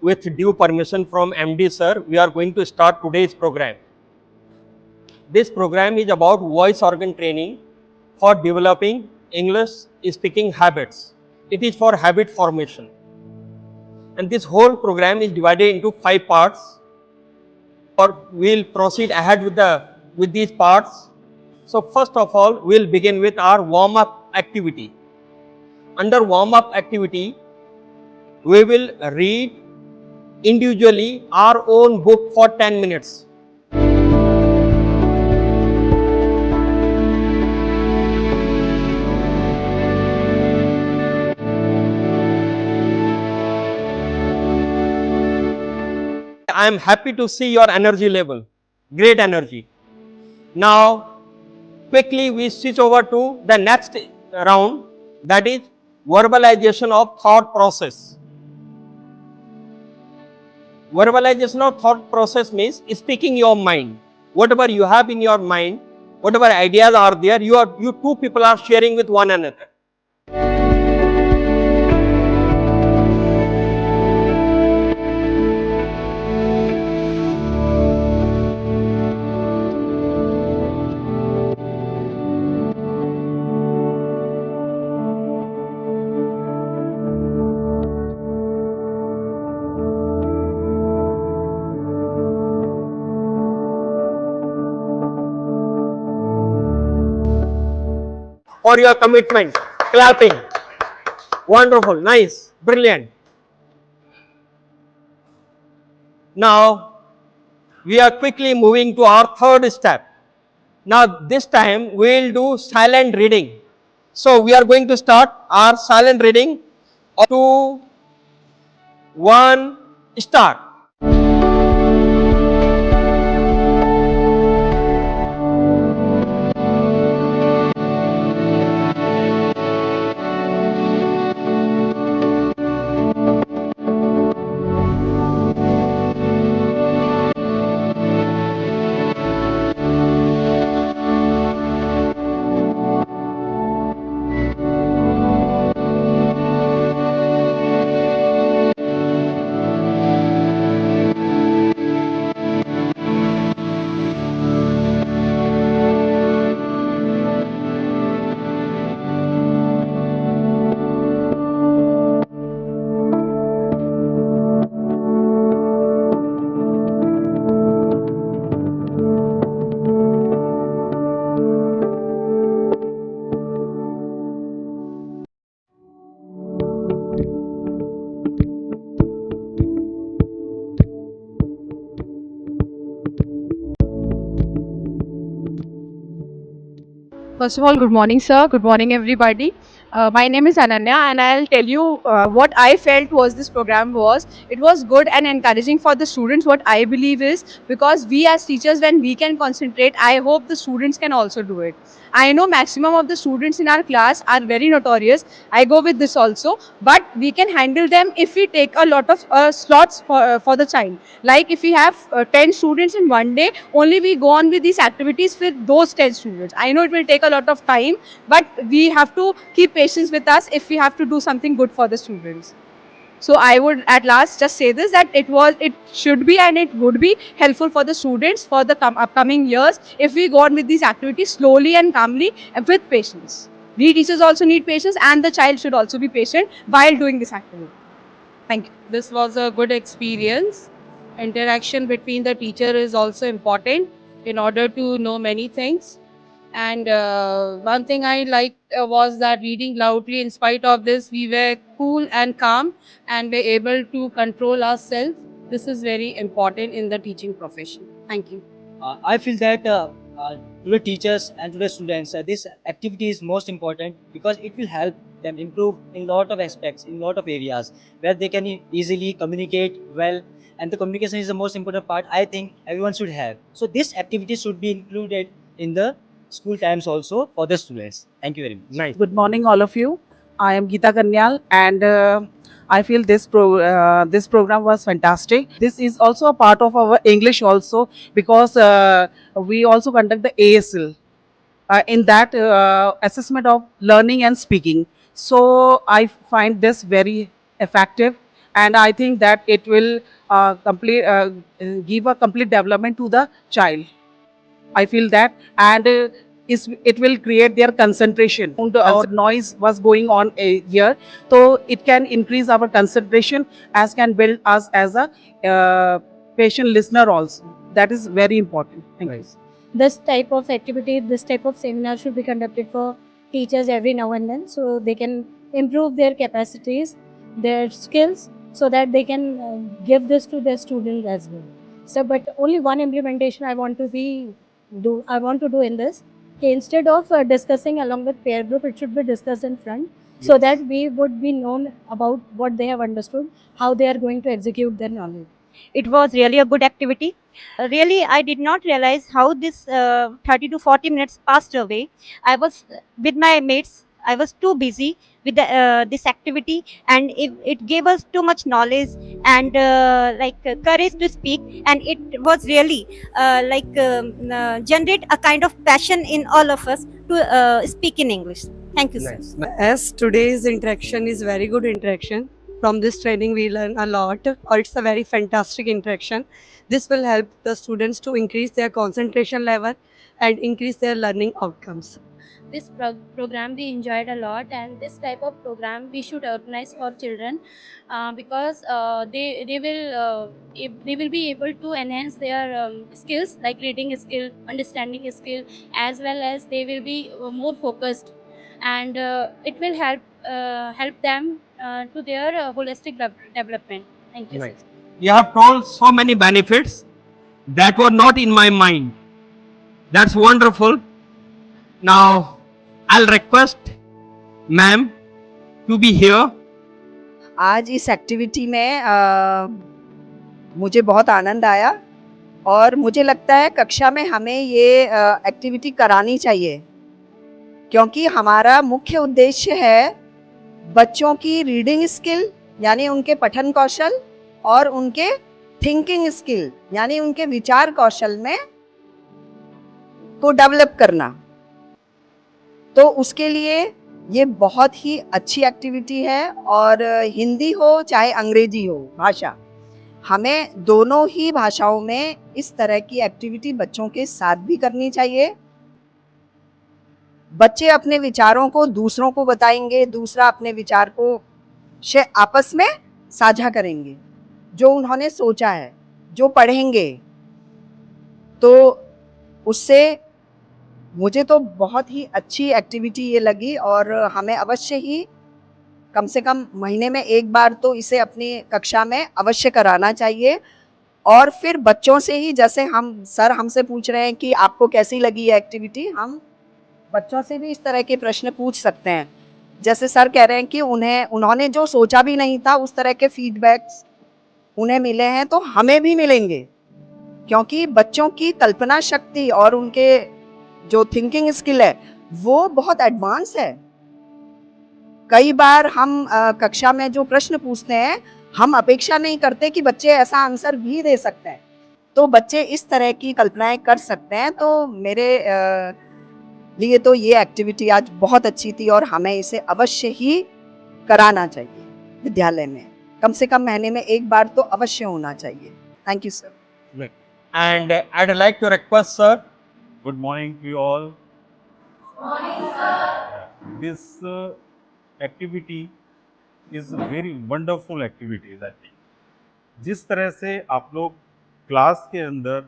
with due permission from MD sir, we are going to start today's program. This program is about voice organ training for developing English speaking habits. It is for habit formation. And this whole program is divided into 5 parts, or we will proceed ahead with these parts. So first of all, we will begin with our warm up activity. Under warm up activity, we will read individually our own book for 10 minutes. I am happy to see your energy level, great energy. Now quickly we switch over to the next round, that is verbalization of thought process. Verbalization of thought process means speaking your mind. Whatever you have in your mind, whatever ideas are there, you two people are sharing with one another. For your commitment, clapping. Wonderful, nice, brilliant. Now we are quickly moving to our third step. Now this time we will do silent reading. So we are going to start our silent reading. 2, 1, start. First of all, good morning, sir. Good morning, everybody. My name is Ananya, and I'll tell you what I felt was this program was. It was good and encouraging for the students. What I believe is because we as teachers, when we can concentrate, I hope the students can also do it. I know maximum of the students in our class are very notorious. I go with this also, but we can handle them if we take a lot of slots for the child. Like if we have 10 students in one day, only we go on with these activities with those 10 students. I know it will take a lot of time, but we have to keep patience with us if we have to do something good for the students. So I would at last just say this, that it should be and it would be helpful for the students for the upcoming years if we go on with these activities slowly and calmly and with patience. We teachers also need patience, and the child should also be patient while doing this activity. Thank you. This was a good experience. Interaction between the teacher is also important in order to know many things. And one thing I liked was that reading loudly, in spite of this, we were cool and calm and were able to control ourselves. This is very important in the teaching profession. Thank you. I feel that to the teachers and to the students, this activity is most important because it will help them improve in lot of aspects, in lot of areas where they can easily communicate well. And the communication is the most important part. I think everyone should have. So this activity should be included in the school times also for the students. Thank you very much. Nice. Good morning, all of you. I am Geeta Kanyal, and I feel this program was fantastic. This is also a part of our English also because we also conduct the ASL in that assessment of learning and speaking. So I find this very effective, and I think that it will give a complete development to the child. I feel that, and it will create their concentration. Or noise was going on here, so it can increase our concentration, as can build us as a patient listener also. That is very important. Thank you. This type of activity, this type of seminar should be conducted for teachers every now and then, so they can improve their capacities, their skills, so that they can give this to their students as well. So, but only one implementation I want to do in this. Okay, instead of discussing along with peer group, it should be discussed in front, so that we would be known about what they have understood, how they are going to execute their knowledge. It was really a good activity. Really, I did not realize how this 30 to 40 minutes passed away. I was with my mates. I was too busy with this activity, and it gave us too much knowledge and courage to speak. And it was really generate a kind of passion in all of us to speak in English. Thank you, sir. As today's interaction is very good interaction, from this training we learn a lot, or it's a very fantastic interaction. This will help the students to increase their concentration level and increase their learning outcomes. This program we enjoyed a lot, and this type of program we should organize for children, because they will be able to enhance their skills, like reading skill, understanding skill, as well as they will be more focused, and it will help them to their holistic development. Thank you. Right. You have told so many benefits that were not in my mind. That's wonderful. Now, I'll request ma'am to be here. आज इस activity में मुझे बहुत आनंद आया, और मुझे लगता है कक्षा में हमें ये एक्टिविटी करानी चाहिए, क्योंकि हमारा मुख्य उद्देश्य है बच्चों की रीडिंग स्किल यानी उनके पठन कौशल और उनके थिंकिंग स्किल यानी उनके विचार कौशल में को डेवलप करना। तो उसके लिए ये बहुत ही अच्छी एक्टिविटी है, और हिंदी हो चाहे अंग्रेजी हो भाषा, हमें दोनों ही भाषाओं में इस तरह की एक्टिविटी बच्चों के साथ भी करनी चाहिए। बच्चे अपने विचारों को दूसरों को बताएंगे, दूसरा अपने विचार को आपस में साझा करेंगे, जो उन्होंने सोचा है, जो पढ़ेंगे। तो उससे मुझे तो बहुत ही अच्छी एक्टिविटी ये लगी, और हमें अवश्य ही कम से कम महीने में एक बार तो इसे अपनी कक्षा में अवश्य कराना चाहिए। और फिर बच्चों से ही, जैसे हम सर हमसे पूछ रहे हैं कि आपको कैसी लगी ये एक्टिविटी, हम बच्चों से भी इस तरह के प्रश्न पूछ सकते हैं। जैसे सर कह रहे हैं कि उन्होंने जो सोचा भी नहीं था उस तरह के फीडबैक्स उन्हें मिले हैं, तो हमें भी मिलेंगे, क्योंकि बच्चों की कल्पना शक्ति और उनके जो थिंकिंग स्किल है वो बहुत एडवांस है। कई बार हम कक्षा में जो प्रश्न पूछते हैं, हम अपेक्षा नहीं करते कि बच्चे ऐसा आंसर भी दे सकते हैं, तो बच्चे इस तरह की कल्पनाएं कर सकते हैं। तो मेरे लिए तो ये एक्टिविटी आज बहुत अच्छी थी, और हमें इसे अवश्य ही कराना चाहिए विद्यालय में, कम से कम महीने में एक बार तो अवश्य होना चाहिए। Thank you sir. And I'd like to request sir. Good morning to you all. Good morning, sir. This activity is a very wonderful activity, I think. जिस तरह से आप लोग क्लास के अंदर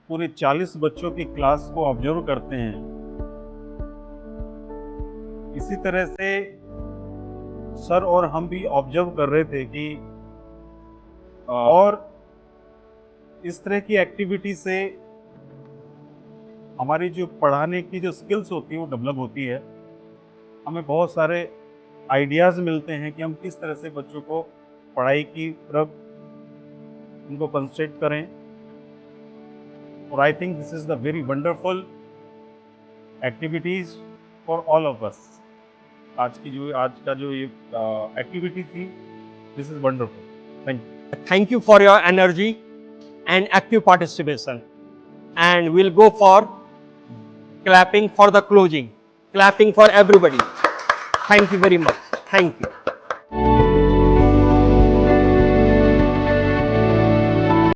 पूरे 40 बच्चों की क्लास को ऑब्जर्व करते हैं, इसी तरह से सर और हम भी ऑब्जर्व कर रहे थे कि और इस तरह की एक्टिविटी से हमारी जो पढ़ाने की जो स्किल्स होती है वो डेवलप होती है। हमें बहुत सारे आइडियाज़ मिलते हैं कि हम किस तरह से बच्चों को पढ़ाई की तरफ उनको कंसंट्रेट करें। और I think this is the very wonderful activities for all of us. आज का जो ये एक्टिविटी थी, this is wonderful. Thank you. Thank you for your energy and active participation. And we'll go for clapping for the closing. Clapping for everybody. Thank you very much. Thank you.